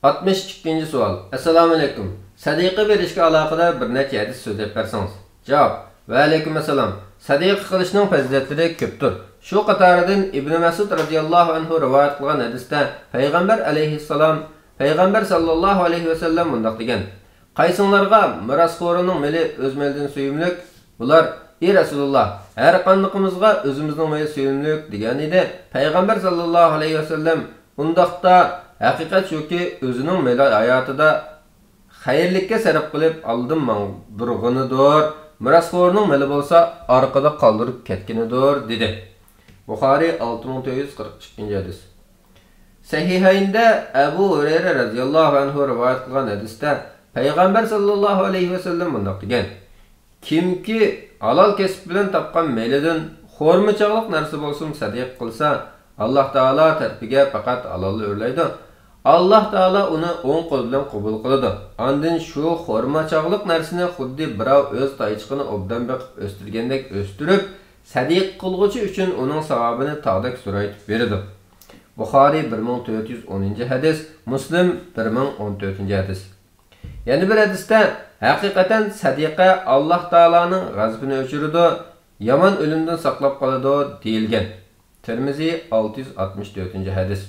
62-ci sual. Assalamu alaykum. Sadiqa berishga aloqador bir necha hadis so'zlab bersangiz. Javob: Va alaykum assalom. Sadiqa qilishning fazilatlari ko'pdir. Shu qatoridan Ibn Mas'ud radhiyallohu anhu rivoyat qilgan hadisda Payg'ambar alayhissalom Payg'ambar sallallohu alayhi va sallam bunday degan: Qaysinglarga mirosxo'rining meli o'z melidan suyumlik? Bular: "Ey Rasululloh, har qanaqimizga o'zimizning meli suyumlik" degan edi. Payg'ambar sallallohu alayhi va sallam undaqda haqiqat shuki, o'zining meli hayotida xayrlikka sarf qilib oldin mangdirg'inidir. Mirosxo'rning meli bo'lsa, orqada qoldirib ketganidir dedi. Buxoriy 6442-hadis. Sahihaynda Abu Hurayra radhiyallohu anhu rivoyat qilgan hadisda Payg'ambar sallallohu alayhi va sallam bunday degan: Kimki halol kasb bilan topgan melidan xo'rmachaqliq narsa bo'lsin sadiq qilsa, Alloh taolo tarafiga faqat halolni o'rlaydi. Alloh taolo uni o'ng qo'l bilan qabul qiladi. Ondan shu xo'rmachaqliq narsani xuddi birov o'z toychiqini obdan beqib o'stirgandek o'stirib, sadiq qilg'uchi uchun uning savobini tog'dak suraytib beradi. Buxoriy 1410-hadis, Muslim 1014-hadis. Yani bir hadisda haqiqatan sadiqa Alloh taolaning g'azabini o'chiradi, yomon o'limdan saqlab qoladi deyilgan. Tirmiziy 664-hadis.